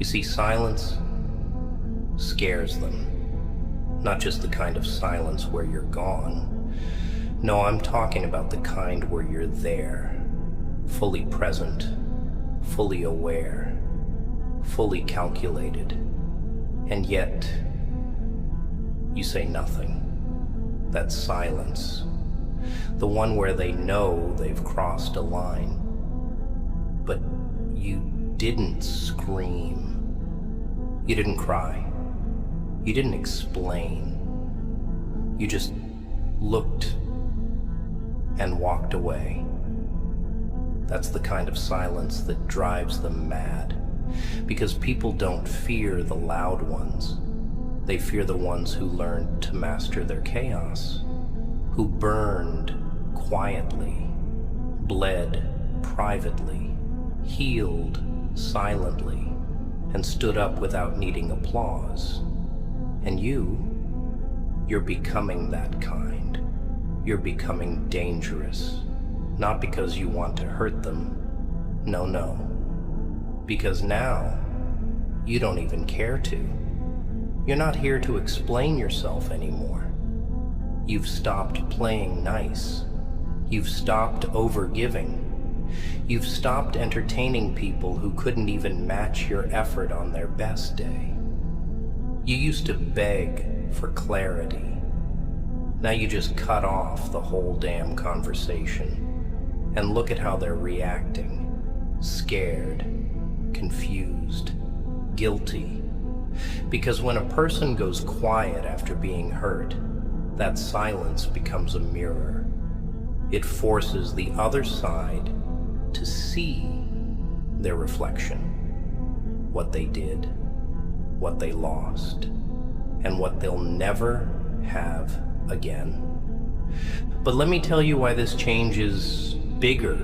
see, silence scares them. Not just the kind of silence where you're gone. No, I'm talking about the kind where you're there, fully present, fully aware, fully calculated, and yet you say nothing. That silence, the one where they know they've crossed a line, but you didn't scream, you didn't cry, you didn't explain, you just looked and walked away. That's the kind of silence that drives them mad, because people don't fear the loud ones. They fear the ones who learned to master their chaos, who burned quietly, bled privately, healed silently, and stood up without needing applause. And you're becoming that kind. You're becoming dangerous, not because you want to hurt them. No. Because now, you don't even care to. You're not here to explain yourself anymore. You've stopped playing nice. You've stopped overgiving. You've stopped entertaining people who couldn't even match your effort on their best day. You used to beg for clarity. Now you just cut off the whole damn conversation. And look at how they're reacting. Scared, confused, guilty. Because when a person goes quiet after being hurt, that silence becomes a mirror. It forces the other side to see their reflection, what they did, what they lost, and what they'll never have again. But let me tell you why this change is bigger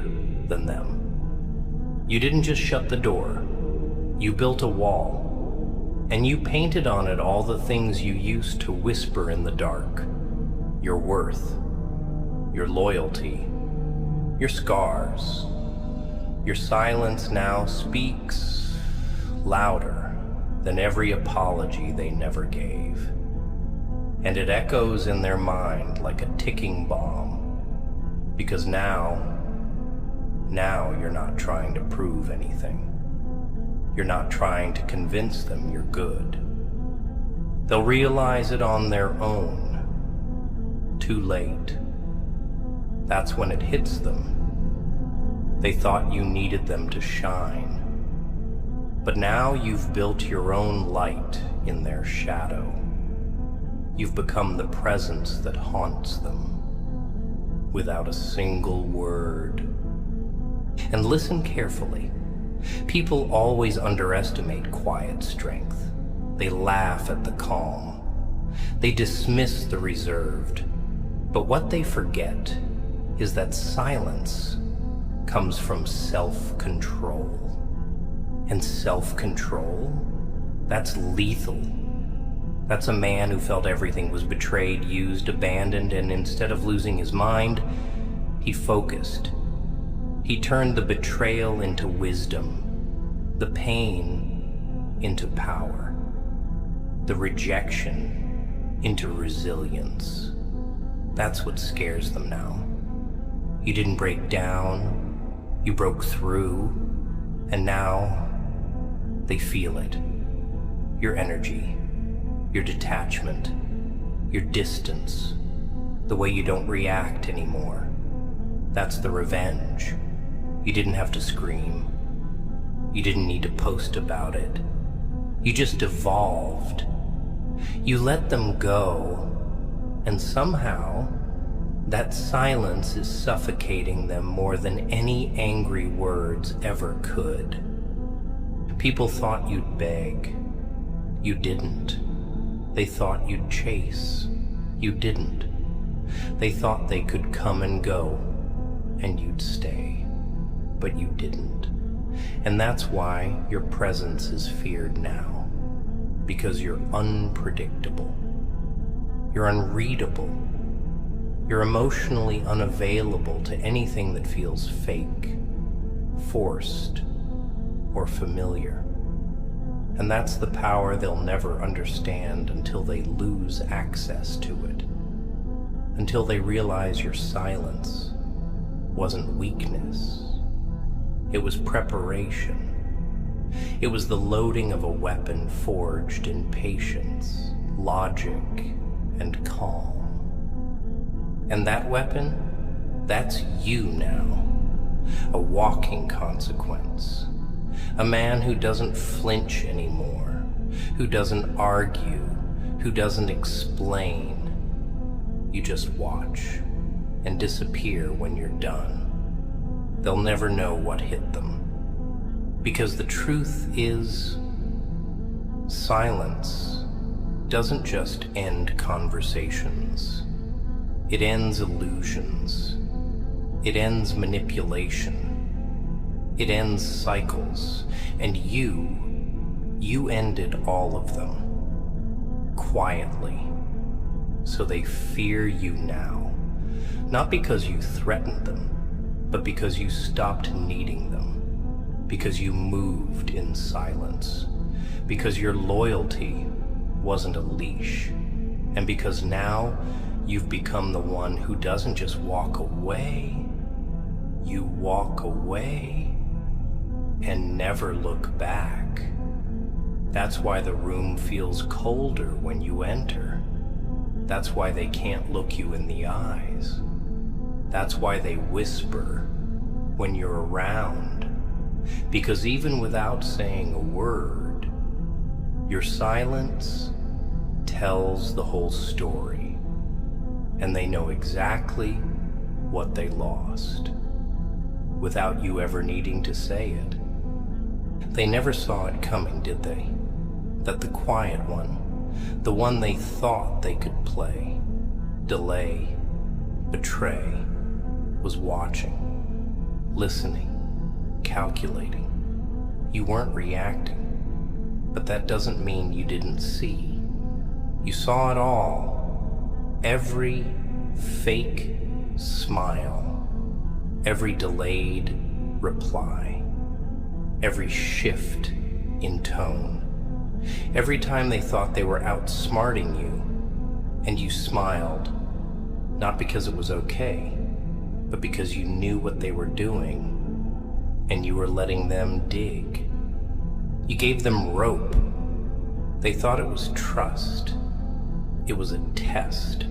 than them. You didn't just shut the door. You built a wall, and you painted on it all the things you used to whisper in the dark. Your worth, your loyalty, your scars. Your silence now speaks louder than every apology they never gave. And it echoes in their mind like a ticking bomb. Because now you're not trying to prove anything. You're not trying to convince them you're good. They'll realize it on their own. Too late. That's when it hits them. They thought you needed them to shine. But now you've built your own light in their shadow. You've become the presence that haunts them, without a single word. And listen carefully. People always underestimate quiet strength. They laugh at the calm. They dismiss the reserved. But what they forget is that silence comes from self-control. And self-control, that's lethal. That's a man who felt everything was betrayed, used, abandoned, and instead of losing his mind, he focused. He turned the betrayal into wisdom, the pain into power, the rejection into resilience. That's what scares them now. You didn't break down, you broke through, and now they feel it. Your energy, your detachment, your distance, the way you don't react anymore. That's the revenge. You didn't have to scream. You didn't need to post about it. You just evolved. You let them go, and somehow that silence is suffocating them more than any angry words ever could. People thought you'd beg. You didn't. They thought you'd chase. You didn't. They thought they could come and go, and you'd stay. But you didn't. And that's why your presence is feared now. Because you're unpredictable. You're unreadable. You're emotionally unavailable to anything that feels fake, forced, or familiar. And that's the power they'll never understand until they lose access to it. Until they realize your silence wasn't weakness. It was preparation. It was the loading of a weapon forged in patience, logic, and calm. And that weapon, that's you now. A walking consequence. A man who doesn't flinch anymore, who doesn't argue, who doesn't explain. You just watch and disappear when you're done. They'll never know what hit them. Because the truth is, silence doesn't just end conversations. It ends illusions. It ends manipulation. It ends cycles. And you ended all of them. Quietly. So they fear you now. Not because you threatened them, but because you stopped needing them. Because you moved in silence. Because your loyalty wasn't a leash. And because now you've become the one who doesn't just walk away. You walk away and never look back. That's why the room feels colder when you enter. That's why they can't look you in the eyes. That's why they whisper when you're around. Because even without saying a word, your silence tells the whole story. And they know exactly what they lost, without you ever needing to say it. They never saw it coming, did they? That the quiet one, the one they thought they could play, delay, betray, was watching, listening, calculating. You weren't reacting, but that doesn't mean you didn't see. You saw it all. Every fake smile, every delayed reply, every shift in tone. Every time they thought they were outsmarting you, and you smiled, not because it was okay, but because you knew what they were doing, and you were letting them dig. You gave them rope. They thought it was trust. It was a test,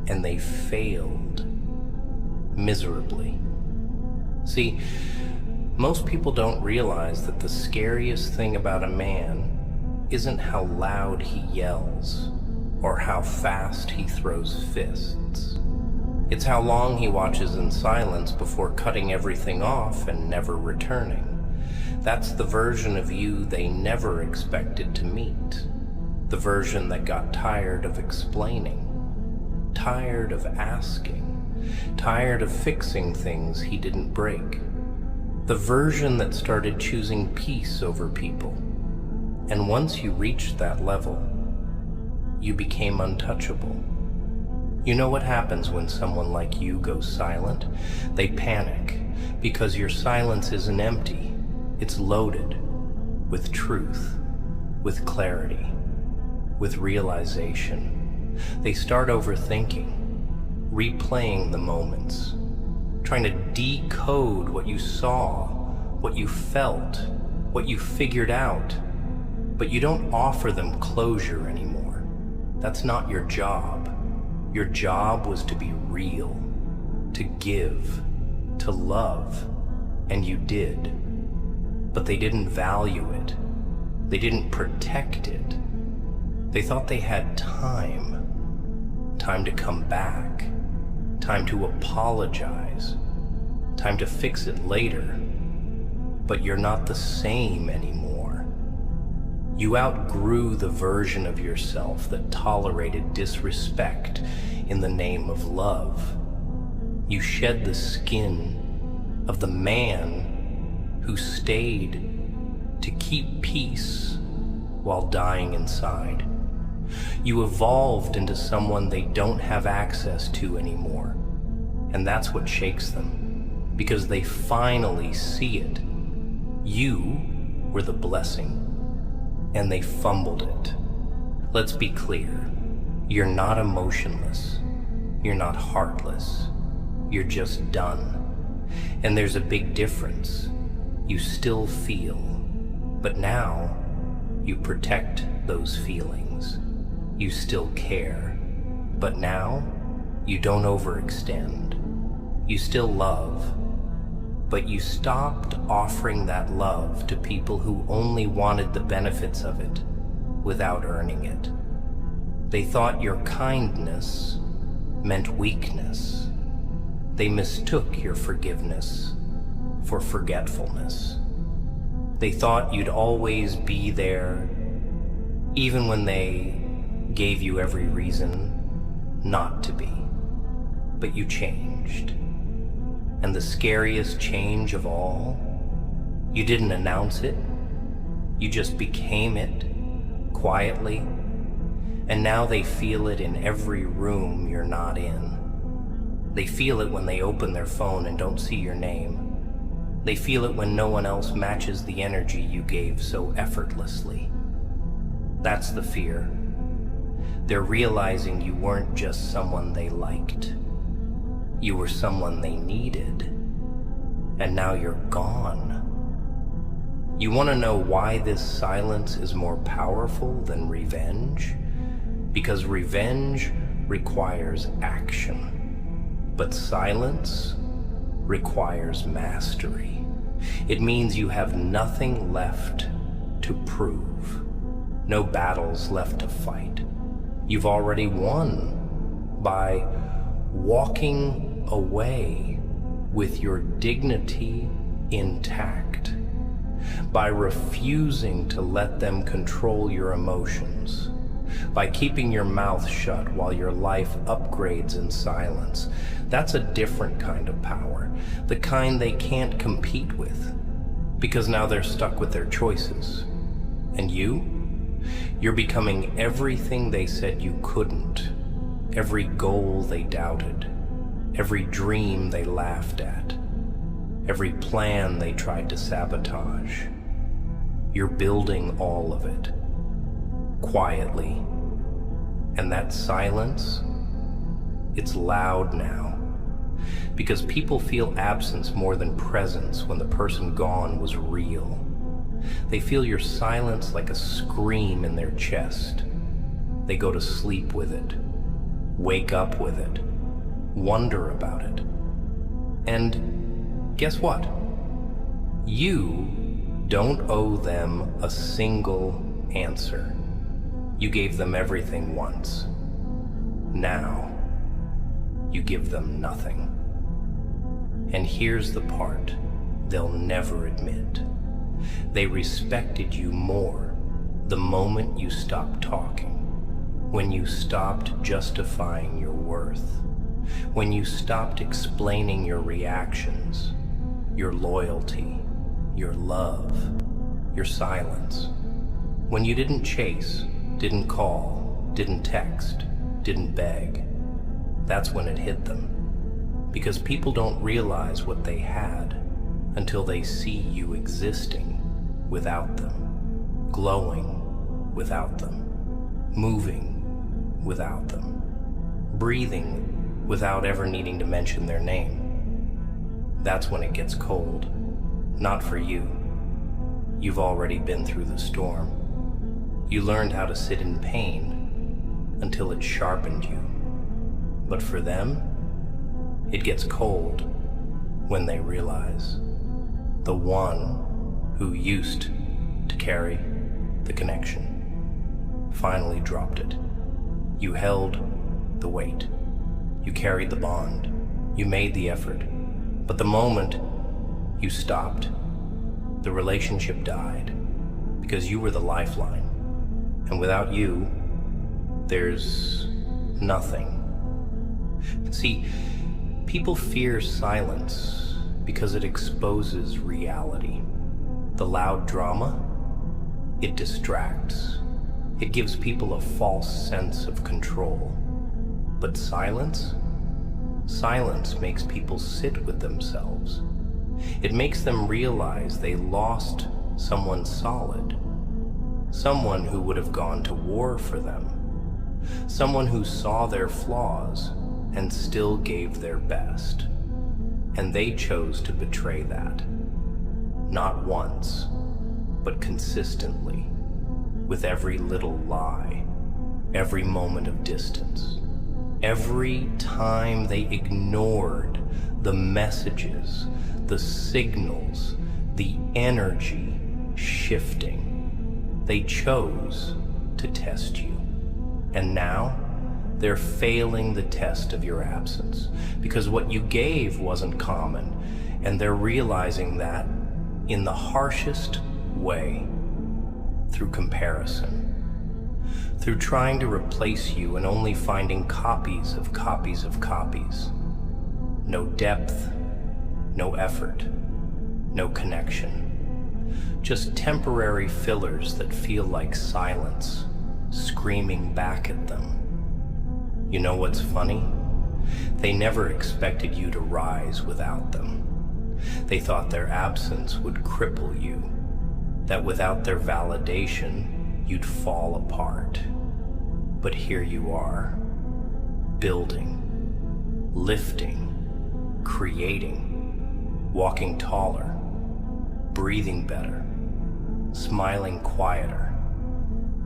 and they failed miserably. See, most people don't realize that the scariest thing about a man isn't how loud he yells or how fast he throws fists. It's how long he watches in silence before cutting everything off and never returning. That's the version of you they never expected to meet. The version that got tired of explaining, tired of asking, tired of fixing things he didn't break. The version that started choosing peace over people. And once you reached that level, you became untouchable. You know what happens when someone like you goes silent? They panic, because your silence isn't empty. It's loaded with truth, with clarity, with realization. They start overthinking, replaying the moments, trying to decode what you saw, what you felt, what you figured out. But you don't offer them closure anymore. That's not your job. Your job was to be real, to give, to love, and you did. But they didn't value it. They didn't protect it. They thought they had time. Time to come back. Time to apologize. Time to fix it later. But you're not the same anymore. You outgrew the version of yourself that tolerated disrespect in the name of love. You shed the skin of the man who stayed to keep peace while dying inside. You evolved into someone they don't have access to anymore. And that's what shakes them, because they finally see it. You were the blessing. and they fumbled it. Let's be clear. You're not emotionless. You're not heartless. You're just done. And there's a big difference. You still feel, but now you protect those feelings. You still care, but now you don't overextend. You still love, but you stopped offering that love to people who only wanted the benefits of it without earning it. They thought your kindness meant weakness. They mistook your forgiveness for forgetfulness. They thought you'd always be there, even when they gave you every reason not to be. But you changed. And the scariest change of all, you didn't announce it. You just became it, quietly. And now they feel it in every room you're not in. They feel it when they open their phone and don't see your name. They feel it when no one else matches the energy you gave so effortlessly. That's the fear. They're realizing you weren't just someone they liked. You were someone they needed. And now you're gone. You want to know why this silence is more powerful than revenge? Because revenge requires action, but silence requires mastery. It means you have nothing left to prove, no battles left to fight. You've already won by walking away with your dignity intact, by refusing to let them control your emotions, by keeping your mouth shut while your life upgrades in silence. That's a different kind of power, the kind they can't compete with, because now they're stuck with their choices. And you're becoming everything they said you couldn't, every goal they doubted, every dream they laughed at, every plan they tried to sabotage. You're building all of it, quietly. And that silence, it's loud now, because people feel absence more than presence when the person gone was real. They feel your silence like a scream in their chest. They go to sleep with it, wake up with it, wonder about it. And guess what? You don't owe them a single answer. You gave them everything once. Now, you give them nothing. And here's the part they'll never admit. They respected you more the moment you stopped talking, when you stopped justifying your worth, when you stopped explaining your reactions, your loyalty, your love, your silence, when you didn't chase, didn't call, didn't text, didn't beg. That's when it hit them. Because people don't realize what they had until they see you existing without them, glowing without them, moving without them, breathing without ever needing to mention their name. That's when it gets cold. Not for you. You've already been through the storm. You learned how to sit in pain until it sharpened you. But for them, it gets cold when they realize the one who used to carry the connection finally dropped it. You held the weight. You carried the bond. You made the effort. But the moment you stopped, the relationship died because you were the lifeline. And without you, there's nothing. See, people fear silence because it exposes reality. The loud drama, it distracts. It gives people a false sense of control. But silence makes people sit with themselves. It makes them realize they lost someone solid. someone who would have gone to war for them, someone who saw their flaws and still gave their best. And they chose to betray that, not once, but consistently, with every little lie, every moment of distance, every time they ignored the messages, the signals, the energy shifting. They chose to test you. And now they're failing the test of your absence, because what you gave wasn't common, and they're realizing that in the harshest way, through comparison, through trying to replace you and only finding copies of copies of copies. No depth, no effort, no connection. Just temporary fillers that feel like silence screaming back at them. You know what's funny? They never expected you to rise without them. They thought their absence would cripple you, that without their validation, you'd fall apart. But here you are, building, lifting, creating, walking taller, breathing better, smiling quieter,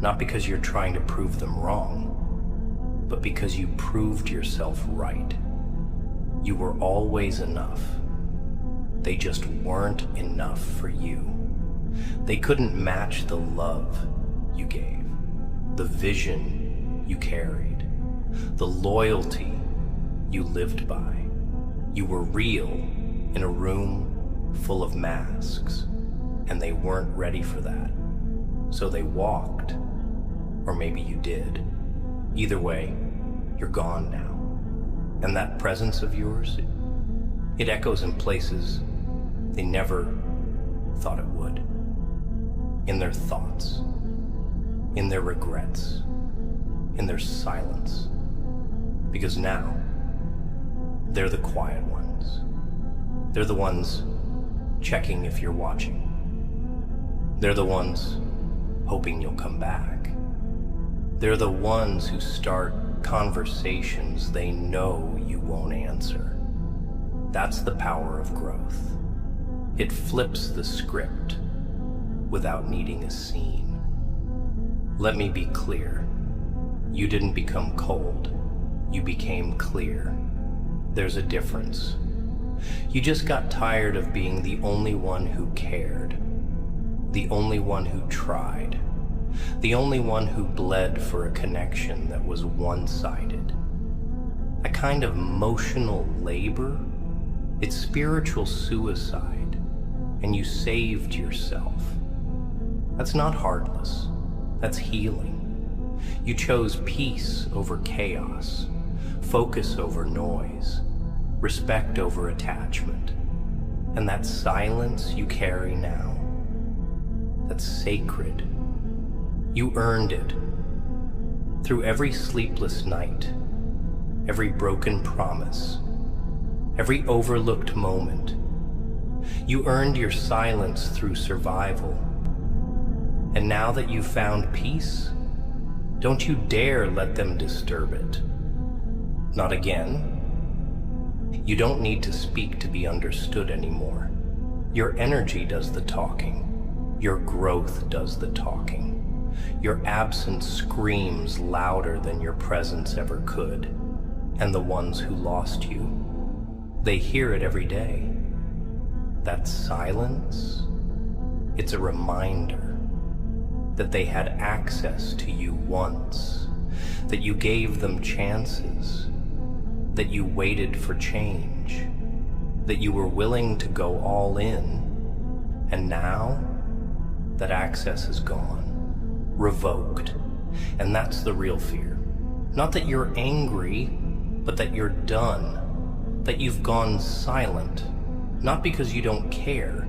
not because you're trying to prove them wrong, but because you proved yourself right. You were always enough. They just weren't enough for you. They couldn't match the love you gave, the vision you carried, the loyalty you lived by. You were real in a room full of masks, and they weren't ready for that. So they walked, or maybe you did. Either way, you're gone now. And that presence of yours, it echoes in places they never thought it would. In their thoughts, in their regrets, in their silence. Because now, they're the quiet ones. They're the ones checking if you're watching. They're the ones hoping you'll come back. They're the ones who start conversations they know you won't answer. That's the power of growth. It flips the script without needing a scene. Let me be clear. You didn't become cold. You became clear. There's a difference. You just got tired of being the only one who cared, the only one who tried, the only one who bled for a connection that was one-sided. A kind of emotional labor. It's spiritual suicide, and you saved yourself. That's not heartless. That's healing. You chose peace over chaos, focus over noise, respect over attachment. And that silence you carry now, that's sacred. You earned it. Through every sleepless night, every broken promise, every overlooked moment, you earned your silence through survival. And now that you've found peace, don't you dare let them disturb it. Not again. You don't need to speak to be understood anymore. Your energy does the talking. Your growth does the talking. Your absence screams louder than your presence ever could. And the ones who lost you, they hear it every day. That silence, it's a reminder that they had access to you once, that you gave them chances, that you waited for change, that you were willing to go all in, and now that access is gone, revoked. And that's the real fear. Not that you're angry, but that you're done, that you've gone silent, not because you don't care,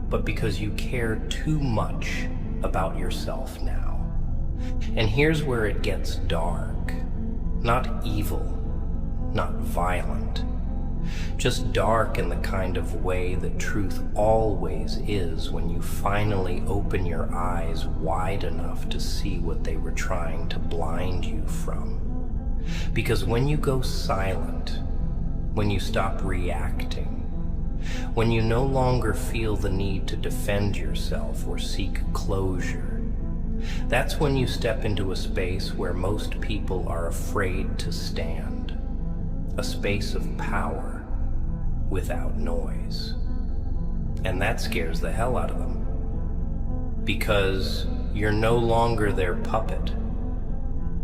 but because you care too much about yourself now. And here's where it gets dark. Not evil, not violent, Just dark in the kind of way that truth always is when you finally open your eyes wide enough to see what they were trying to blind you from. Because when you go silent, when you stop reacting, when you no longer feel the need to defend yourself or seek closure, that's when you step into a space where most people are afraid to stand, a space of power without noise. And that scares the hell out of them, because you're no longer their puppet.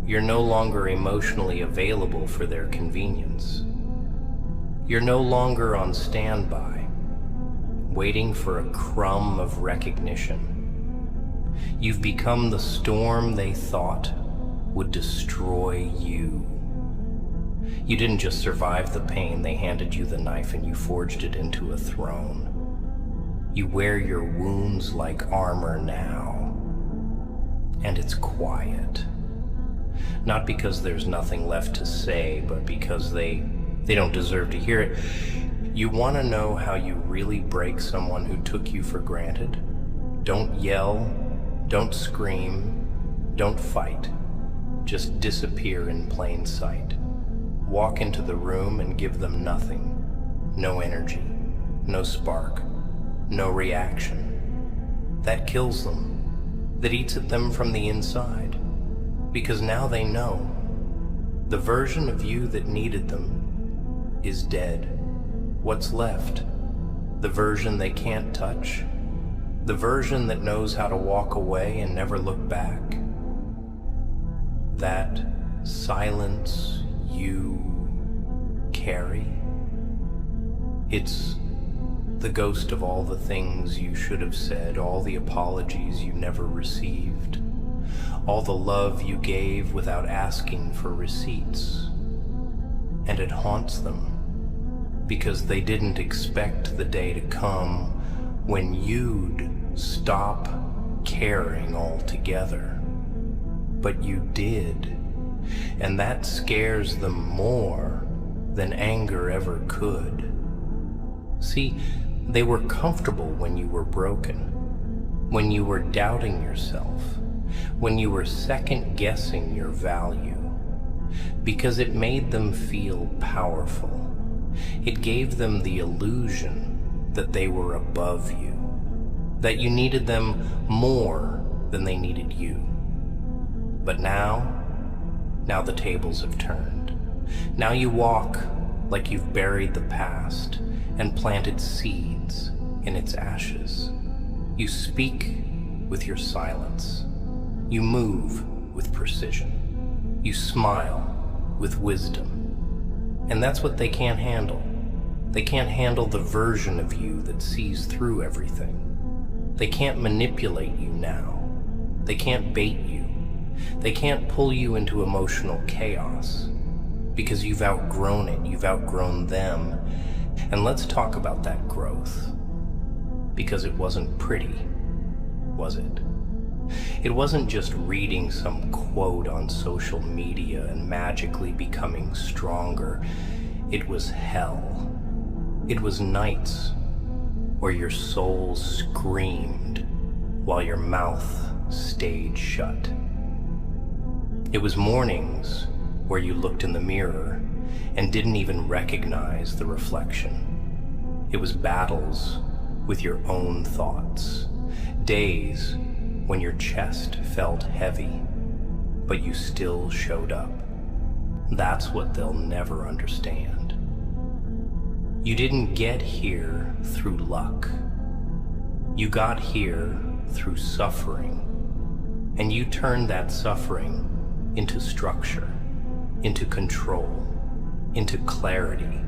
You're no longer emotionally available for their convenience. You're no longer on standby, waiting for a crumb of recognition. You've become the storm they thought would destroy you. You didn't just survive the pain, they handed you the knife and you forged it into a throne. You wear your wounds like armor now, and it's quiet. Not because there's nothing left to say, but because they don't deserve to hear it. You want to know how you really break someone who took you for granted? Don't yell, don't scream, don't fight. Just disappear in plain sight. Walk into the room and give them nothing. No energy, no spark, no reaction. That kills them. That eats at them from the inside. Because now they know the version of you that needed them is dead. What's left? The version they can't touch? The version that knows how to walk away and never look back? That silence you carry? It's the ghost of all the things you should have said, all the apologies you never received, all the love you gave without asking for receipts. And it haunts them because they didn't expect the day to come when you'd stop caring altogether. But you did, and that scares them more than anger ever could. See, they were comfortable when you were broken, when you were doubting yourself, when you were second-guessing your value, because it made them feel powerful. It gave them the illusion that they were above you, that you needed them more than they needed you. But now the tables have turned. Now you walk like you've buried the past and planted seeds in its ashes. You speak with your silence. You move with precision. You smile with wisdom. And that's what they can't handle. They can't handle the version of you that sees through everything. They can't manipulate you now. They can't bait you. They can't pull you into emotional chaos because you've outgrown it. You've outgrown them. And let's talk about that growth, because it wasn't pretty, was it? It wasn't just reading some quote on social media and magically becoming stronger. It was hell. It was nights where your soul screamed while your mouth stayed shut. It was mornings where you looked in the mirror and didn't even recognize the reflection. It was battles with your own thoughts. Days when your chest felt heavy, but you still showed up. That's what they'll never understand. You didn't get here through luck. You got here through suffering, and you turned that suffering into structure, into control, into clarity.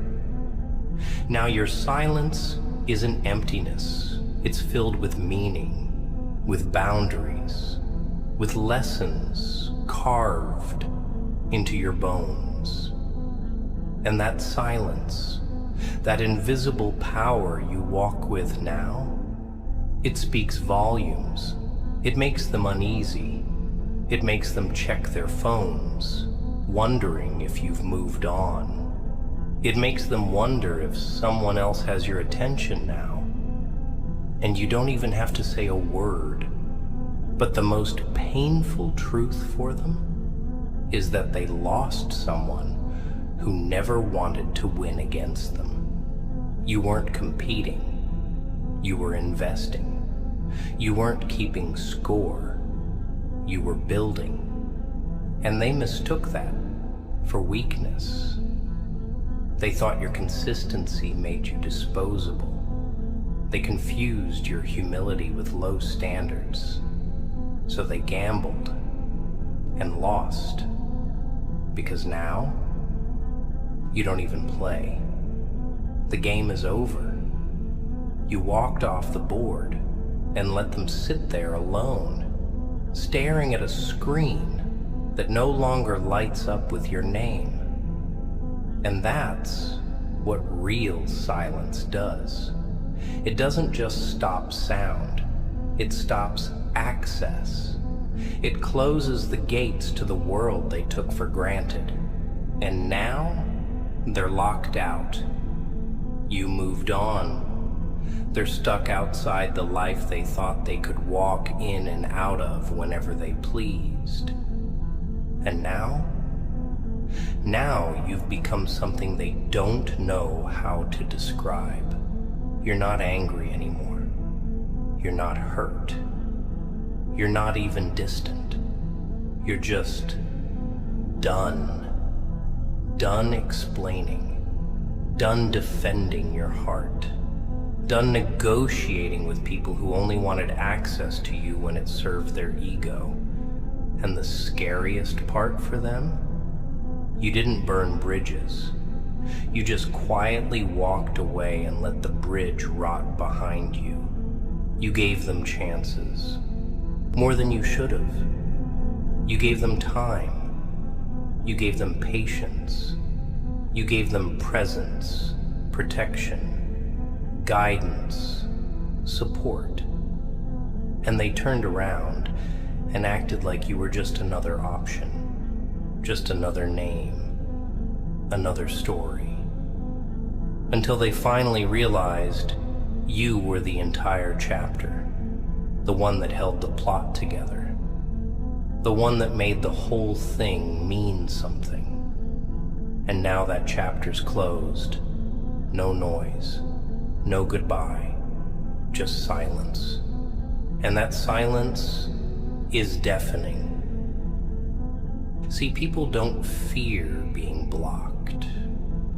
Now your silence isn't emptiness. It's filled with meaning, with boundaries, with lessons carved into your bones. And that silence, that invisible power you walk with now, it speaks volumes. It makes them uneasy. It makes them check their phones, wondering if you've moved on. It makes them wonder if someone else has your attention now, and you don't even have to say a word. But the most painful truth for them is that they lost someone who never wanted to win against them. You weren't competing, you were investing. You weren't keeping score, you were building. And they mistook that for weakness. They thought your consistency made you disposable. They confused your humility with low standards. So they gambled and lost, because now you don't even play. The game is over. You walked off the board and let them sit there alone, staring at a screen that no longer lights up with your name. And that's what real silence does. It doesn't just stop sound, it stops access. It closes the gates to the world they took for granted. And now they're locked out. You moved on. They're stuck outside the life they thought they could walk in and out of whenever they pleased. And now you've become something they don't know how to describe. You're not angry anymore. You're not hurt. You're not even distant. You're just done. Done explaining. Done defending your heart. Done negotiating with people who only wanted access to you when it served their ego. And the scariest part for them? You didn't burn bridges. You just quietly walked away and let the bridge rot behind you. You gave them chances. More than you should have. You gave them time. You gave them patience. You gave them presence, protection, guidance, support. And they turned around and acted like you were just another option, just another name, another story. Until they finally realized you were the entire chapter. The one that held the plot together. The one that made the whole thing mean something. And now that chapter's closed. No noise. No goodbye. Just silence. And that silence is deafening. See, people don't fear being blocked.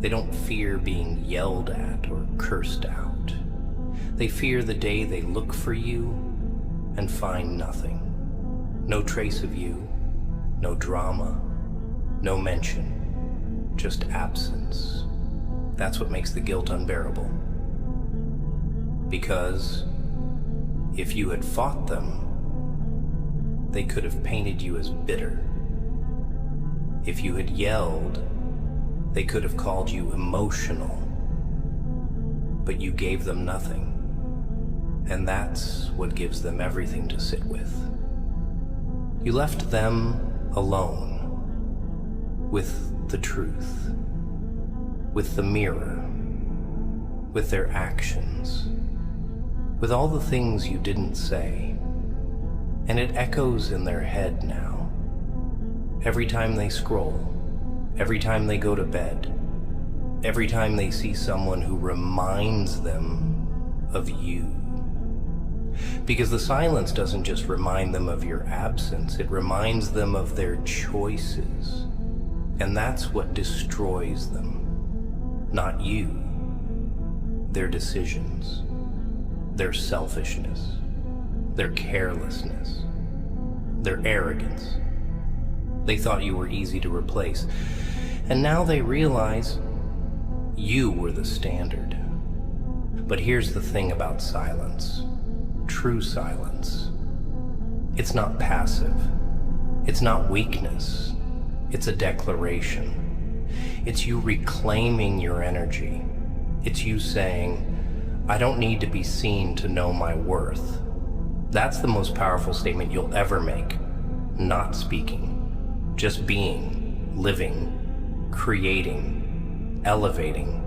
They don't fear being yelled at or cursed out. They fear the day they look for you and find nothing. No trace of you, no drama, no mention, just absence. That's what makes the guilt unbearable. Because if you had fought them, they could have painted you as bitter. If you had yelled, they could have called you emotional. But you gave them nothing. And that's what gives them everything to sit with. You left them alone, with the truth, with the mirror, with their actions, with all the things you didn't say. And it echoes in their head now. Every time they scroll, every time they go to bed, every time they see someone who reminds them of you. Because the silence doesn't just remind them of your absence, it reminds them of their choices. And that's what destroys them. Not you. Their decisions. Their selfishness. Their carelessness. Their arrogance. They thought you were easy to replace. And now they realize you were the standard. But here's the thing about silence. True silence. It's not passive. It's not weakness. It's a declaration. It's you reclaiming your energy. It's you saying, I don't need to be seen to know my worth. That's the most powerful statement you'll ever make. Not speaking. Just being, living, creating, elevating,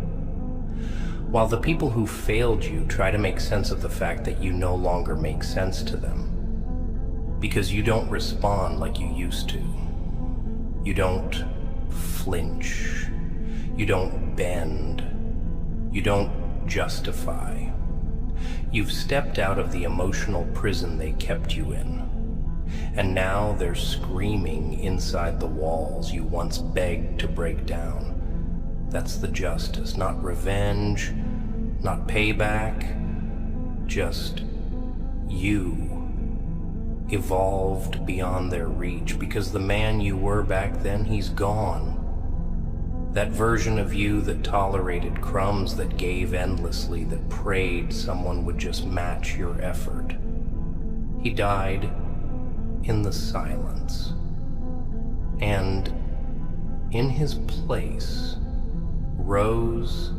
while the people who failed you try to make sense of the fact that you no longer make sense to them, because you don't respond like you used to. You don't flinch. You don't bend. You don't justify. You've stepped out of the emotional prison they kept you in, and now they're screaming inside the walls you once begged to break down. That's the justice, not revenge, not payback, just you evolved beyond their reach, because the man you were back then, he's gone. That version of you that tolerated crumbs, that gave endlessly, that prayed someone would just match your effort. He died in the silence. And in his place rose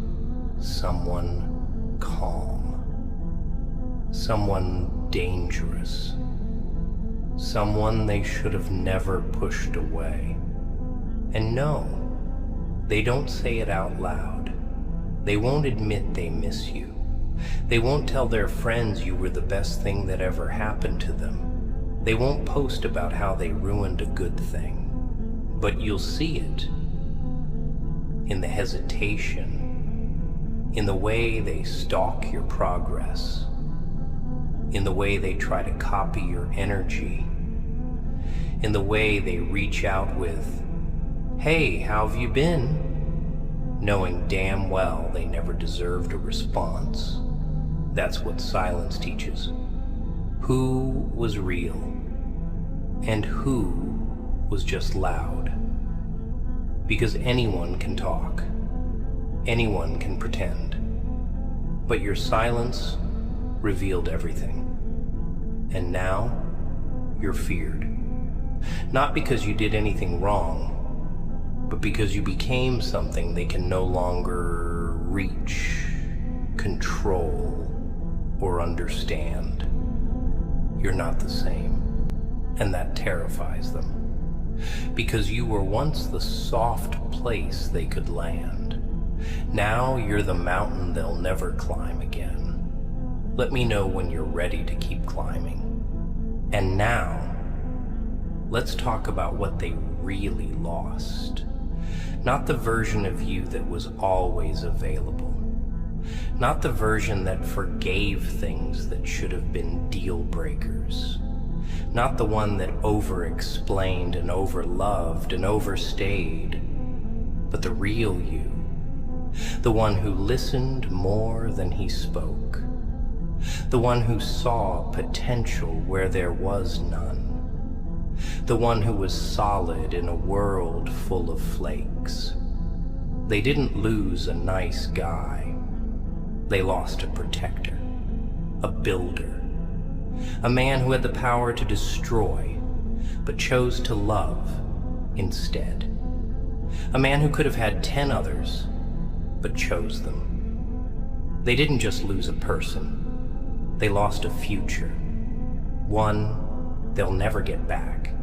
someone calm, someone dangerous, someone they should have never pushed away. And no, they don't say it out loud. They won't admit they miss you. They won't tell their friends you were the best thing that ever happened to them. They won't post about how they ruined a good thing. But you'll see it in the hesitation, in the way they stalk your progress, in the way they try to copy your energy, in the way they reach out with, "Hey, how have you been?" knowing damn well they never deserved a response. That's what silence teaches. Who was real and who was just loud. Because anyone can talk, anyone can pretend, but your silence revealed everything. And now you're feared. Not because you did anything wrong, but because you became something they can no longer reach, control, or understand. You're not the same, and that terrifies them. Because you were once the soft place they could land. Now you're the mountain they'll never climb again. Let me know when you're ready to keep climbing. And now, let's talk about what they really lost. Not the version of you that was always available. Not the version that forgave things that should have been deal breakers. Not the one that over-explained and over-loved and overstayed, but the real you. The one who listened more than he spoke. The one who saw potential where there was none. The one who was solid in a world full of flakes. They didn't lose a nice guy. They lost a protector, a builder, a man who had the power to destroy, but chose to love instead. A man who could have had 10 others, but chose them. They didn't just lose a person. They lost a future. One they'll never get back.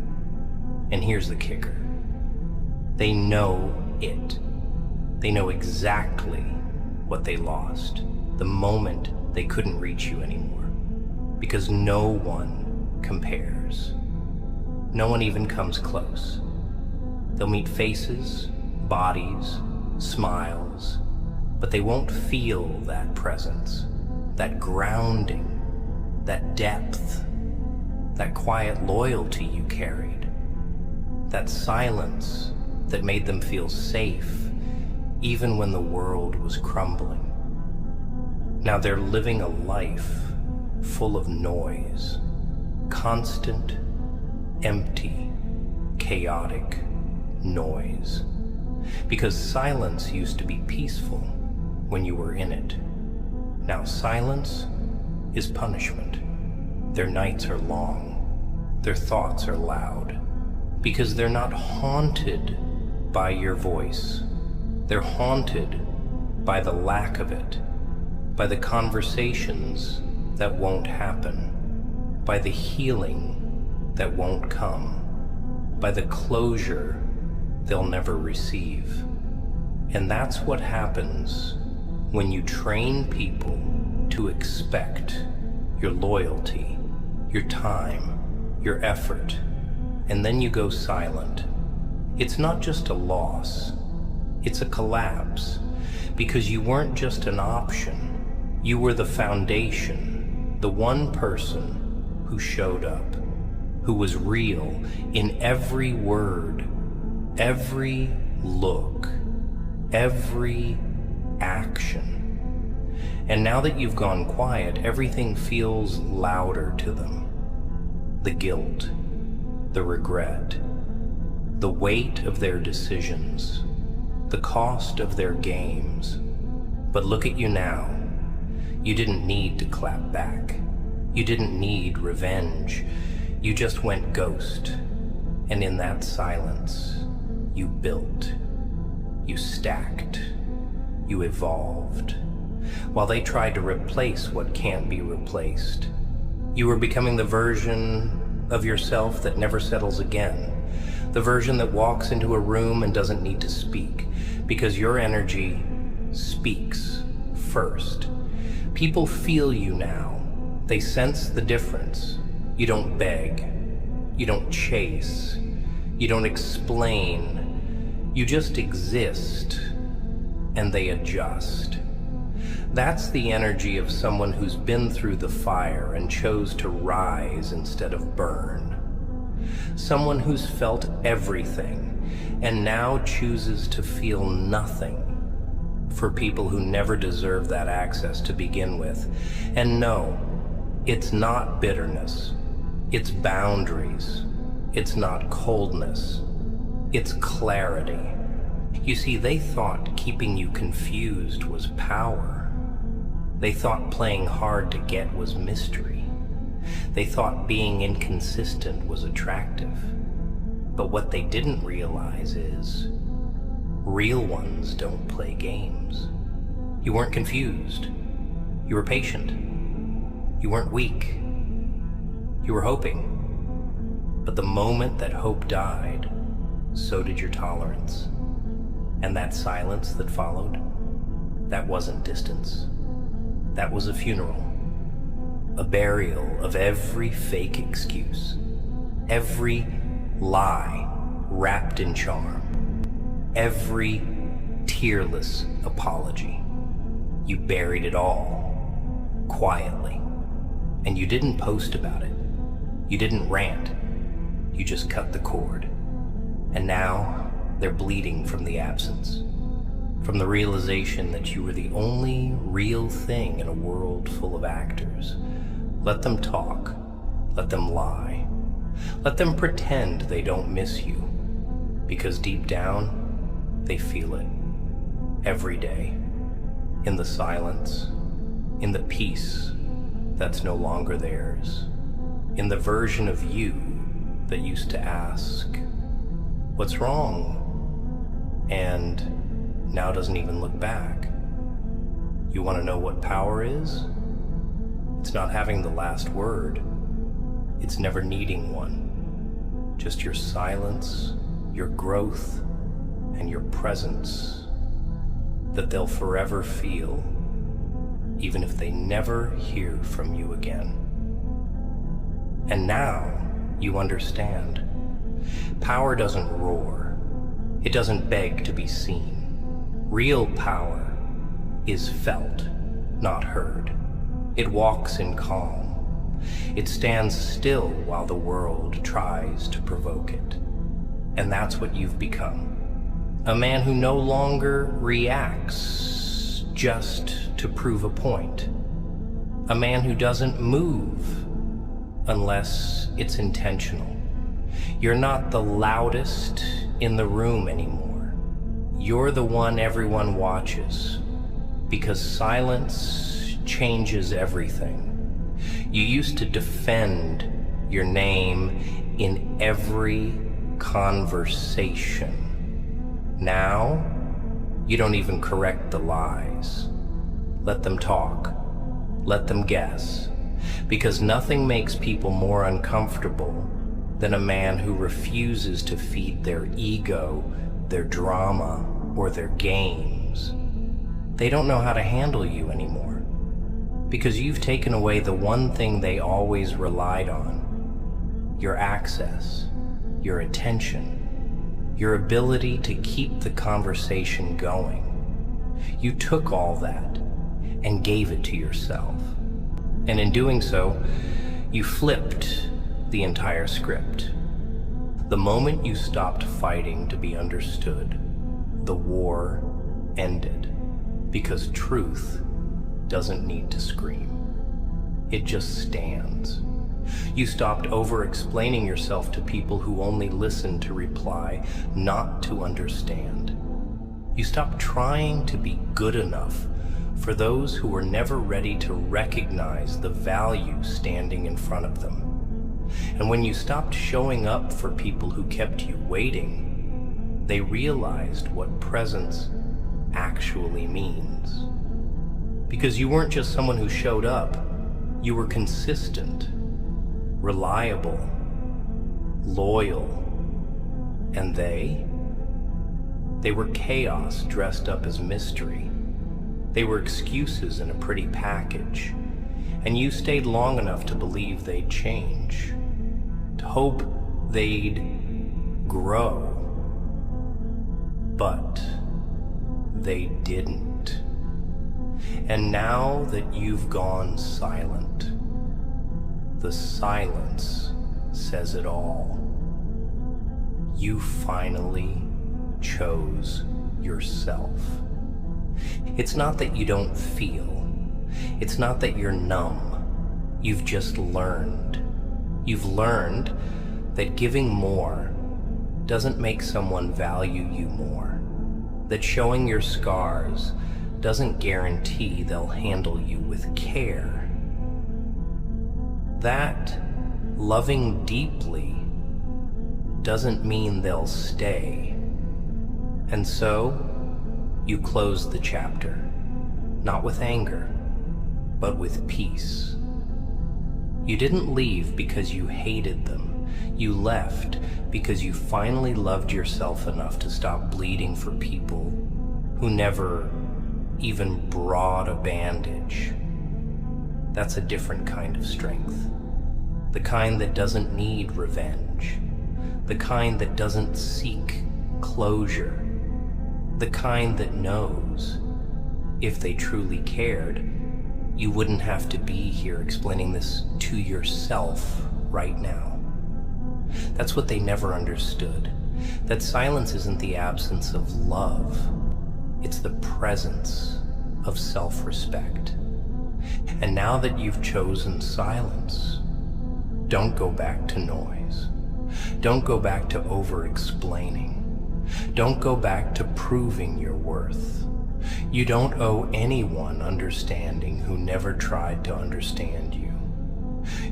And here's the kicker. They know it. They know exactly what they lost the moment they couldn't reach you anymore. Because no one compares. No one even comes close. They'll meet faces, bodies, smiles, but they won't feel that presence, that grounding, that depth, that quiet loyalty you carried, that silence that made them feel safe even when the world was crumbling. Now they're living a life full of noise, constant, empty, chaotic noise. Because silence used to be peaceful when you were in it. Now silence is punishment. Their nights are long. Their thoughts are loud. Because they're not haunted by your voice. They're haunted by the lack of it. By the conversations that won't happen. By the healing that won't come. By the closure they'll never receive. And that's what happens when you train people to expect your loyalty, your time, your effort, and then you go silent. It's not just a loss, it's a collapse, because you weren't just an option, you were the foundation, the one person who showed up, who was real in every word, every look, every action. And now that you've gone quiet, everything feels louder to them. The guilt, the regret, the weight of their decisions, the cost of their games. But look at you now. You didn't need to clap back. You didn't need revenge. You just went ghost. And in that silence, you built. You stacked. You evolved. While they tried to replace what can't be replaced. You were becoming the version of yourself that never settles again. The version that walks into a room and doesn't need to speak, because your energy speaks first. People feel you now. They sense the difference. You don't beg. You don't chase. You don't explain. You just exist, and they adjust. That's the energy of someone who's been through the fire and chose to rise instead of burn. Someone who's felt everything and now chooses to feel nothing, for people who never deserved that access to begin with. And no, it's not bitterness. It's boundaries. It's not coldness. It's clarity. You see, they thought keeping you confused was power. They thought playing hard to get was mystery. They thought being inconsistent was attractive. But what they didn't realize is, real ones don't play games. You weren't confused. You were patient. You weren't weak. You were hoping. But the moment that hope died, so did your tolerance. And that silence that followed, that wasn't distance. That was a funeral. A burial of every fake excuse. Every lie wrapped in charm. Every tearless apology. You buried it all, quietly. And you didn't post about it. You didn't rant. You just cut the cord. And now they're bleeding from the absence. From the realization that you were the only real thing in a world full of actors. Let them talk. Let them lie. Let them pretend they don't miss you. Because deep down, they feel it. Every day. In the silence. In the peace that's no longer theirs. In the version of you that used to ask, "What's wrong?" And now doesn't even look back. You want to know what power is? It's not having the last word. It's never needing one. Just your silence, your growth, and your presence that they'll forever feel, even if they never hear from you again. And now you understand. Power doesn't roar. It doesn't beg to be seen. Real power is felt, not heard. It walks in calm. It stands still while the world tries to provoke it. And that's what you've become. A man who no longer reacts just to prove a point. A man who doesn't move unless it's intentional. You're not the loudest in the room anymore. You're the one everyone watches, because silence changes everything. You used to defend your name in every conversation. Now, you don't even correct the lies. Let them talk. Let them guess. Because nothing makes people more uncomfortable than a man who refuses to feed their ego, their drama, or their games. They don't know how to handle you anymore, because you've taken away the one thing they always relied on: your access, your attention, your ability to keep the conversation going. You took all that and gave it to yourself. And in doing so, you flipped the entire script. The moment you stopped fighting to be understood, the war ended, because truth doesn't need to scream. It just stands. You stopped over-explaining yourself to people who only listen to reply, not to understand. You stopped trying to be good enough for those who were never ready to recognize the value standing in front of them. And when you stopped showing up for people who kept you waiting, they realized what presence actually means. Because you weren't just someone who showed up, you were consistent, reliable, loyal. And they were chaos dressed up as mystery. They were excuses in a pretty package. And you stayed long enough to believe they'd change, to hope they'd grow. But they didn't. And now that you've gone silent, the silence says it all. You finally chose yourself. It's not that you don't feel. It's not that you're numb. You've just learned. You've learned that giving more doesn't make someone value you more. That showing your scars doesn't guarantee they'll handle you with care. That loving deeply doesn't mean they'll stay. And so, you close the chapter, not with anger, but with peace. You didn't leave because you hated them. You left because you finally loved yourself enough to stop bleeding for people who never even brought a bandage. That's a different kind of strength. The kind that doesn't need revenge. The kind that doesn't seek closure. The kind that knows, if they truly cared, you wouldn't have to be here explaining this to yourself right now. That's what they never understood. That silence isn't the absence of love. It's the presence of self-respect. And now that you've chosen silence, don't go back to noise. Don't go back to over-explaining. Don't go back to proving your worth. You don't owe anyone understanding who never tried to understand you.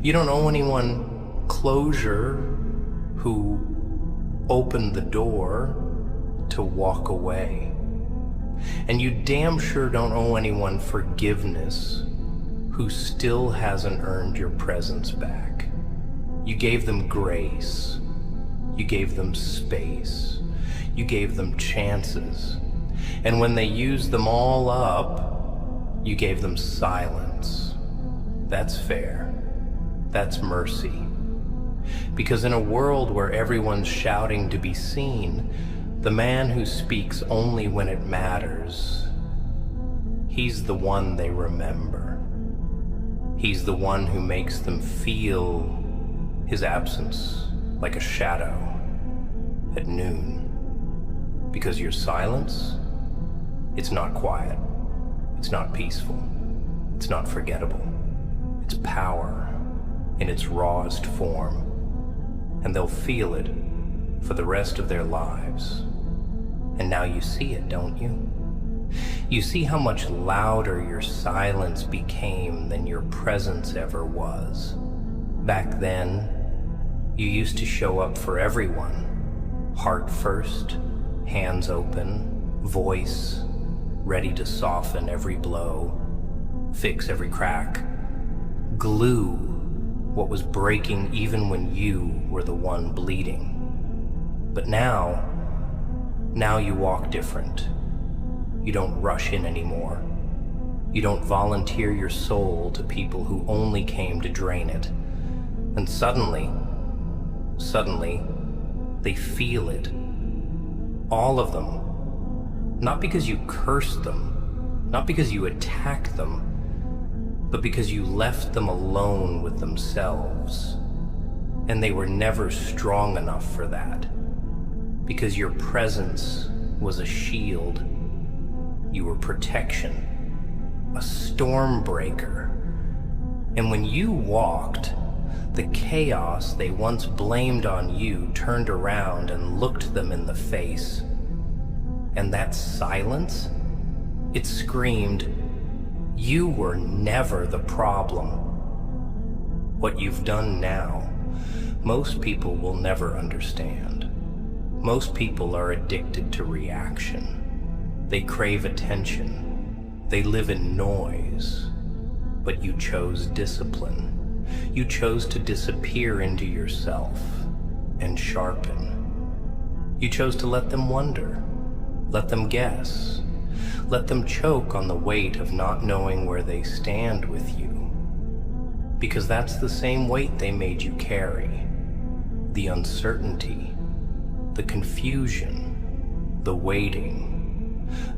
You don't owe anyone closure who opened the door to walk away. And you damn sure don't owe anyone forgiveness who still hasn't earned your presence back. You gave them grace. You gave them space. You gave them chances. And when they used them all up, you gave them silence. That's fair. That's mercy. Because in a world where everyone's shouting to be seen, the man who speaks only when it matters, he's the one they remember. He's the one who makes them feel his absence like a shadow at noon. Because your silence, it's not quiet, it's not peaceful, it's not forgettable. It's power in its rawest form, and they'll feel it for the rest of their lives. And now you see it, don't you? You see how much louder your silence became than your presence ever was. Back then, you used to show up for everyone, heart first, hands open, voice ready to soften every blow, fix every crack, glue what was breaking even when you were the one bleeding. But now you walk different. You don't rush in anymore. You don't volunteer your soul to people who only came to drain it. And suddenly, they feel it. All of them. Not because you cursed them, not because you attacked them, but because you left them alone with themselves. And they were never strong enough for that. Because your presence was a shield. You were protection, a storm breaker. And when you walked, the chaos they once blamed on you turned around and looked them in the face. And that silence, it screamed, you were never the problem. What you've done now, most people will never understand. Most people are addicted to reaction. They crave attention. They live in noise. But you chose discipline. You chose to disappear into yourself and sharpen. You chose to let them wonder, let them guess, let them choke on the weight of not knowing where they stand with you. Because that's the same weight they made you carry. The uncertainty, the confusion, the waiting,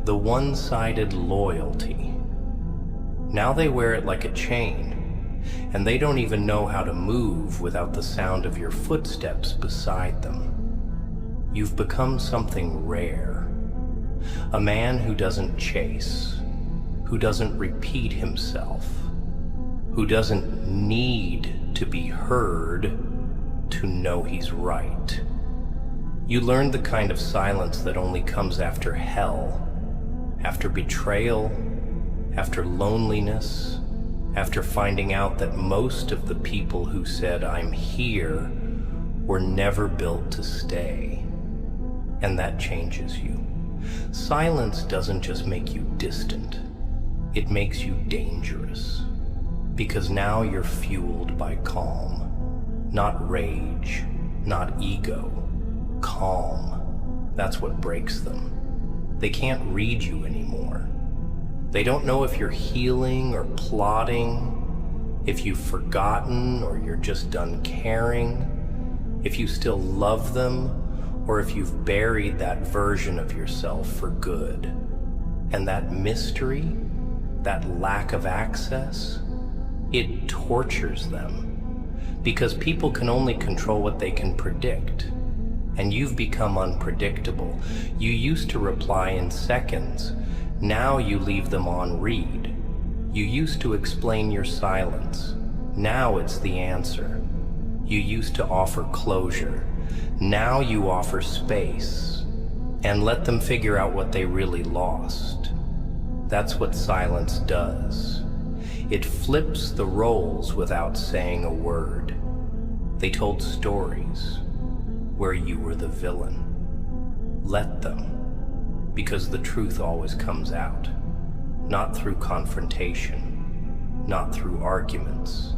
the one-sided loyalty. Now they wear it like a chain, and they don't even know how to move without the sound of your footsteps beside them. You've become something rare. A man who doesn't chase, who doesn't repeat himself, who doesn't need to be heard to know he's right. You learned the kind of silence that only comes after hell, after betrayal, after loneliness, after finding out that most of the people who said, "I'm here," were never built to stay. And that changes you. Silence doesn't just make you distant, it makes you dangerous. Because now you're fueled by calm, not rage, not ego. Calm. That's what breaks them. They can't read you anymore. They don't know if you're healing or plotting, if you've forgotten or you're just done caring, if you still love them, or if you've buried that version of yourself for good. And that mystery, that lack of access, it tortures them. Because people can only control what they can predict. And you've become unpredictable. You used to reply in seconds. Now you leave them on read. You used to explain your silence. Now it's the answer. You used to offer closure. Now you offer space. And let them figure out what they really lost. That's what silence does. It flips the roles without saying a word. They told stories where you were the villain. Let them, because the truth always comes out, not through confrontation, not through arguments,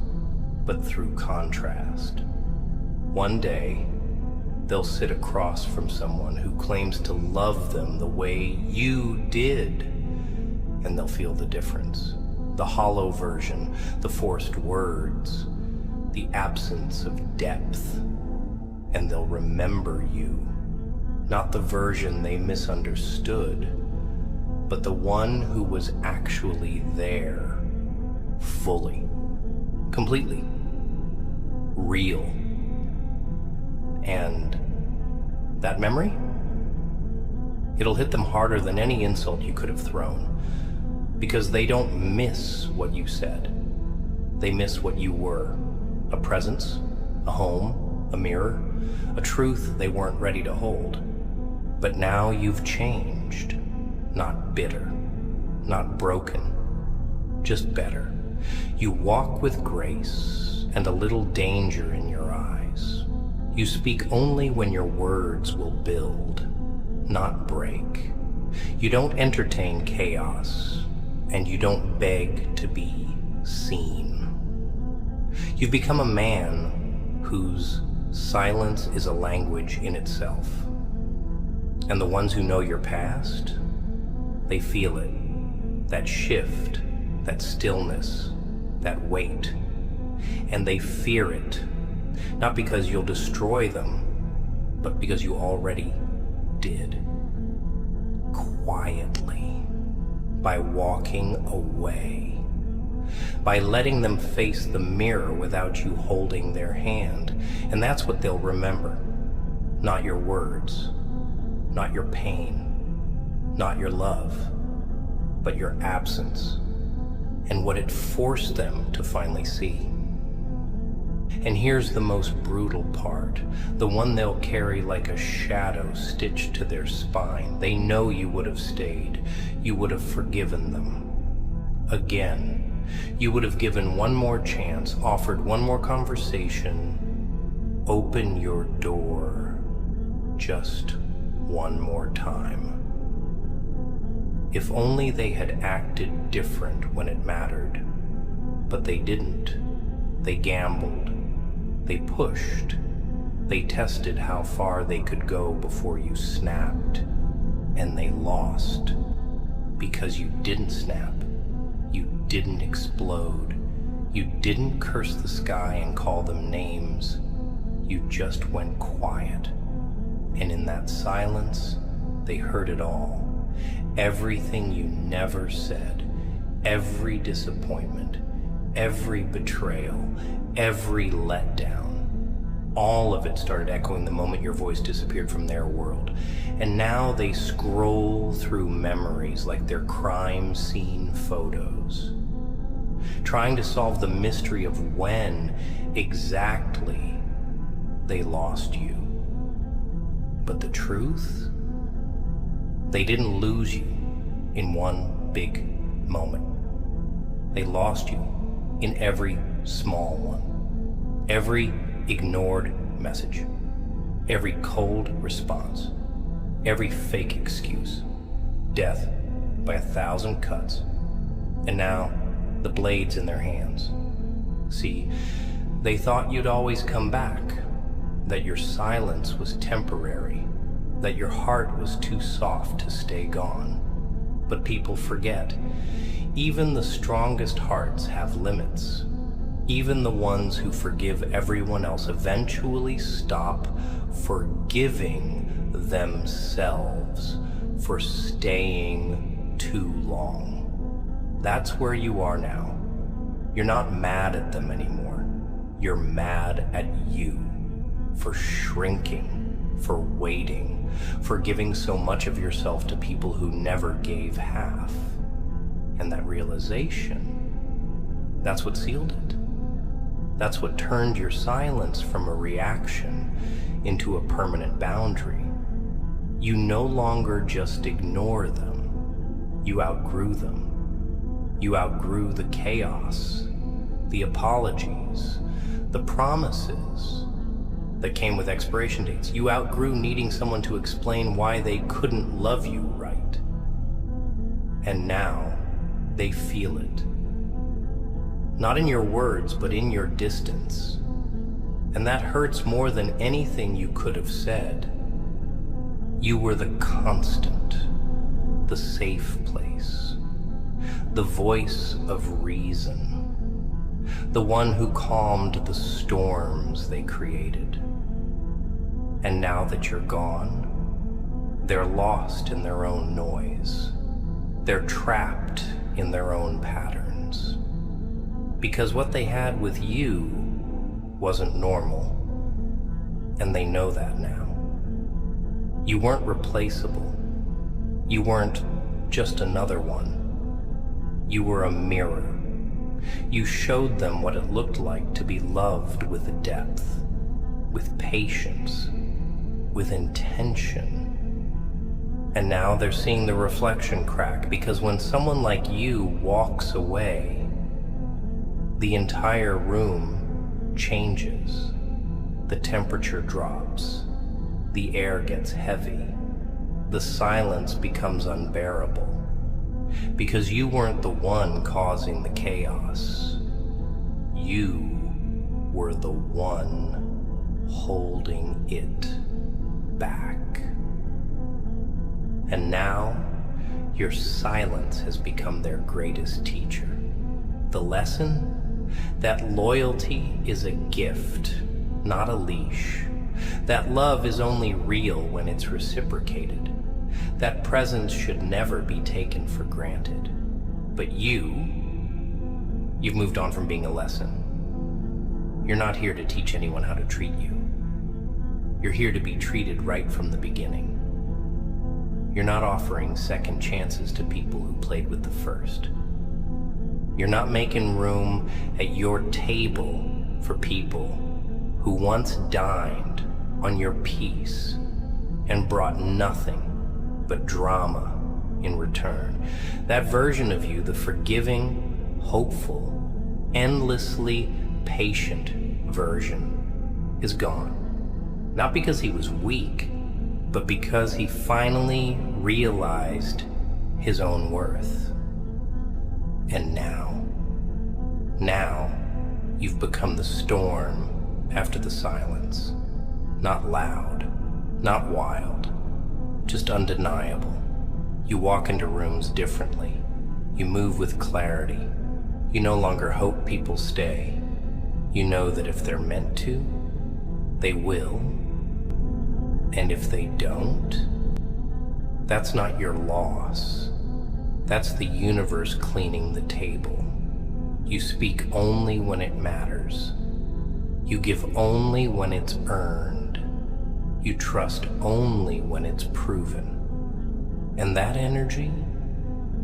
but through contrast. One day, they'll sit across from someone who claims to love them the way you did, and they'll feel the difference. The hollow version, the forced words, the absence of depth. And they'll remember you, not the version they misunderstood, but the one who was actually there, fully, completely, real. And that memory, it'll hit them harder than any insult you could have thrown, because they don't miss what you said. They miss what you were, a presence, a home, a mirror, a truth they weren't ready to hold. But now you've changed, not bitter, not broken, just better. You walk with grace and a little danger in your eyes. You speak only when your words will build, not break. You don't entertain chaos, and you don't beg to be seen. You've become a man whose silence is a language in itself. And the ones who know your past, They feel it, that shift, that stillness, that weight. And they fear it, not because you'll destroy them, but because you already did. Quietly, by walking away, by letting them face the mirror without you holding their hand. And that's what they'll remember. Not your words, not your pain, not your love, but your absence and what it forced them to finally see. And here's the most brutal part, the one they'll carry like a shadow stitched to their spine. They know you would have stayed. You would have forgiven them. Again, you would have given one more chance, offered one more conversation. Open your door just one more time. If only they had acted different when it mattered. But they didn't. They gambled. They pushed. They tested how far they could go before you snapped. And they lost. Because you didn't snap. You didn't explode. You didn't curse the sky and call them names. You just went quiet. And in that silence, they heard it all. Everything you never said. Every disappointment. Every betrayal. Every letdown. All of it started echoing the moment your voice disappeared from their world. And now they scroll through memories like they're crime scene photos, trying to solve the mystery of when exactly they lost you. But the truth? They didn't lose you in one big moment. They lost you in every small one. Every ignored message. Every cold response. Every fake excuse. Death by 1,000 cuts. And now, the blades in their hands. See, they thought you'd always come back. That your silence was temporary. That your heart was too soft to stay gone. But people forget. Even the strongest hearts have limits. Even the ones who forgive everyone else eventually stop forgiving themselves for staying too long. That's where you are now. You're not mad at them anymore. You're mad at you for shrinking, for waiting, for giving so much of yourself to people who never gave half. And that realization, that's what sealed it. That's what turned your silence from a reaction into a permanent boundary. You no longer just ignore them. You outgrew them. You outgrew the chaos, the apologies, the promises that came with expiration dates. You outgrew needing someone to explain why they couldn't love you right. And now they feel it. Not in your words, but in your distance. And that hurts more than anything you could have said. You were the constant, the safe place, the voice of reason, the one who calmed the storms they created. And now that you're gone, they're lost in their own noise. They're trapped in their own patterns. Because what they had with you wasn't normal. And they know that now. You weren't replaceable. You weren't just another one. You were a mirror. You showed them what it looked like to be loved with depth, with patience, with intention. And now they're seeing the reflection crack, because when someone like you walks away, the entire room changes. The temperature drops. The air gets heavy. The silence becomes unbearable. Because you weren't the one causing the chaos. You were the one holding it back. And now, your silence has become their greatest teacher. The lesson? That loyalty is a gift, not a leash. That love is only real when it's reciprocated. That presence should never be taken for granted. But you've moved on from being a lesson. You're not here to teach anyone how to treat you. You're here to be treated right from the beginning. You're not offering second chances to people who played with the first. You're not making room at your table for people who once dined on your peace and brought nothing but drama in return. That version of you, the forgiving, hopeful, endlessly patient version, is gone. Not because he was weak, but because he finally realized his own worth. And now, you've become the storm after the silence. Not loud, not wild, just undeniable. You walk into rooms differently. You move with clarity. You no longer hope people stay. You know that if they're meant to, they will. And if they don't, that's not your loss. That's the universe cleaning the table. You speak only when it matters. You give only when it's earned. You trust only when it's proven. And that energy,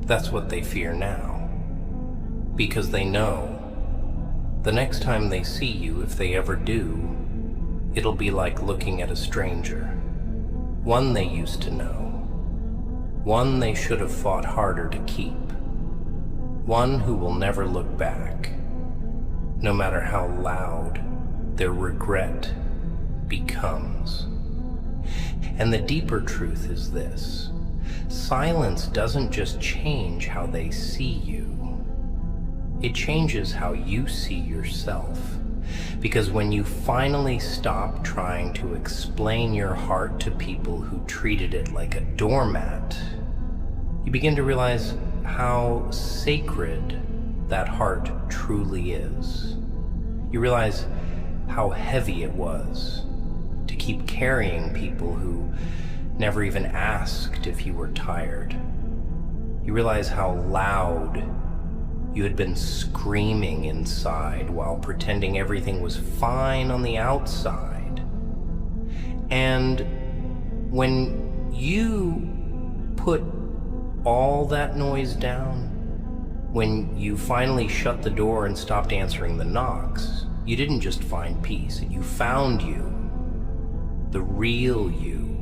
that's what they fear now. Because they know the next time they see you, if they ever do, it'll be like looking at a stranger. One they used to know. One they should have fought harder to keep. One who will never look back, no matter how loud their regret becomes. And the deeper truth is this: silence doesn't just change how they see you, it changes how you see yourself. Because when you finally stop trying to explain your heart to people who treated it like a doormat, you begin to realize how sacred that heart truly is. You realize how heavy it was to keep carrying people who never even asked if you were tired. You realize how loud you had been screaming inside while pretending everything was fine on the outside. And when you put all that noise down, when you finally shut the door and stopped answering the knocks, you didn't just find peace, you found you. The real you.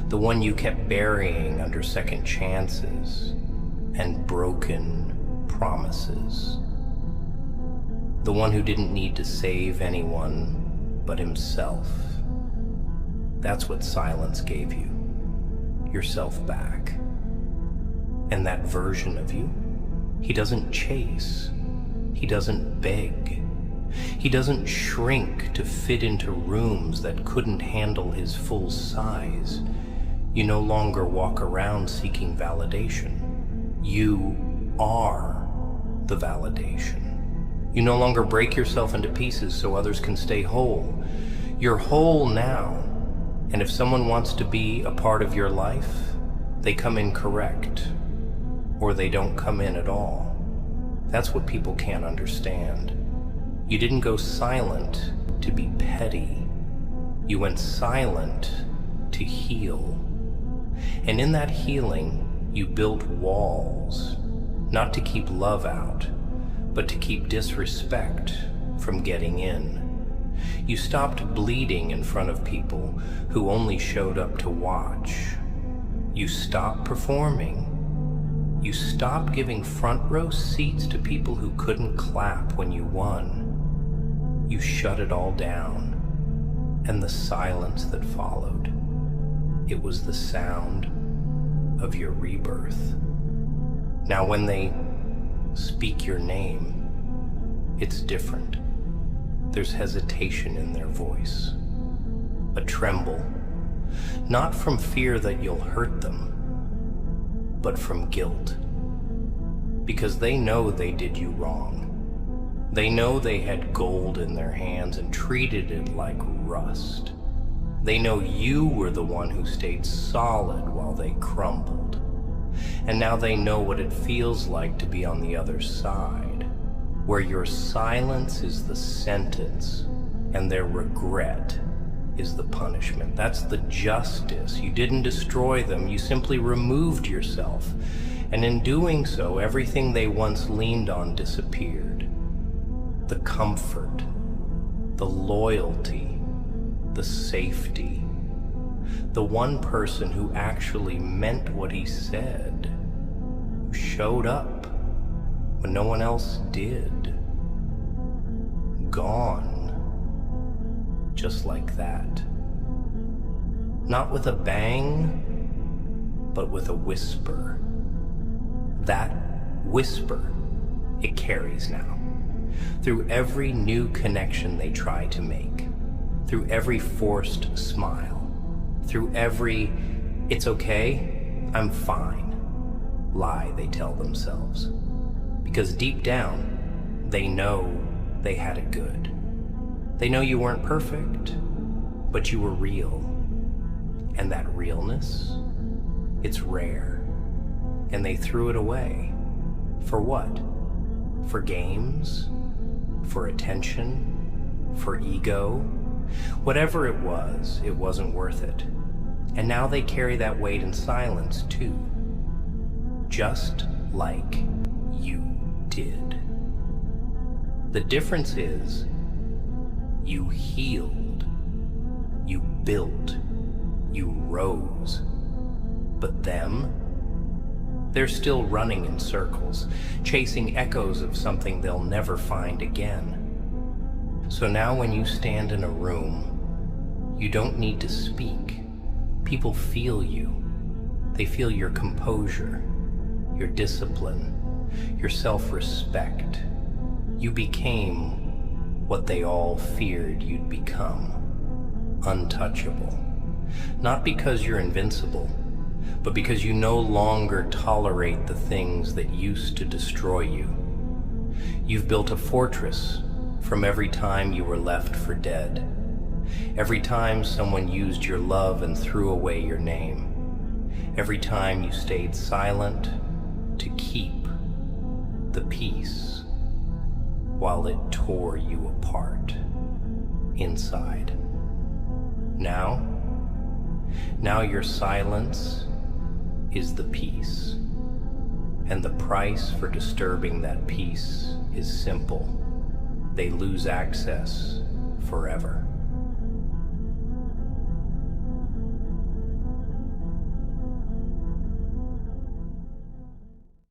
The one you kept burying under second chances and broken promises. The one who didn't need to save anyone but himself. That's what silence gave you. Yourself back. And that version of you, he doesn't chase. He doesn't beg. He doesn't shrink to fit into rooms that couldn't handle his full size. You no longer walk around seeking validation. You are the validation. You no longer break yourself into pieces so others can stay whole. You're whole now, and if someone wants to be a part of your life, they come in correct, or they don't come in at all. That's what people can't understand. You didn't go silent to be petty. You went silent to heal. And in that healing, you built walls, not to keep love out, but to keep disrespect from getting in. You stopped bleeding in front of people who only showed up to watch. You stopped performing. You stopped giving front row seats to people who couldn't clap when you won. You shut it all down, and the silence that followed, it was the sound of your rebirth. Now when they speak your name, it's different. There's hesitation in their voice, a tremble, not from fear that you'll hurt them, but from guilt. Because they know they did you wrong. They know they had gold in their hands and treated it like rust. They know you were the one who stayed solid while they crumbled. And now they know what it feels like to be on the other side, where your silence is the sentence and their regret is the punishment. That's the justice. You didn't destroy them, you simply removed yourself. And in doing so, everything they once leaned on disappeared. The comfort, the loyalty, the safety. The one person who actually meant what he said, who showed up when no one else did. Gone. Just like that. Not with a bang, but with a whisper. That whisper, it carries now. Through every new connection they try to make. Through every forced smile. Through every, "It's okay, I'm fine," lie they tell themselves. Because deep down, they know they had it good. They know you weren't perfect, but you were real. And that realness, it's rare. And they threw it away. For what? For games? For attention? For ego? Whatever it wasn't worth it. And now they carry that weight in silence too. Just like you did. The difference is, you healed, you built, you rose. But them? They're still running in circles, chasing echoes of something they'll never find again. So now when you stand in a room, you don't need to speak. People feel you. They feel your composure, your discipline, your self-respect. You became what they all feared you'd become. Untouchable. Not because you're invincible, but because you no longer tolerate the things that used to destroy you. You've built a fortress from every time you were left for dead. Every time someone used your love and threw away your name. Every time you stayed silent to keep the peace while it tore you apart inside. Now your silence is the peace. And the price for disturbing that peace is simple. They lose access forever.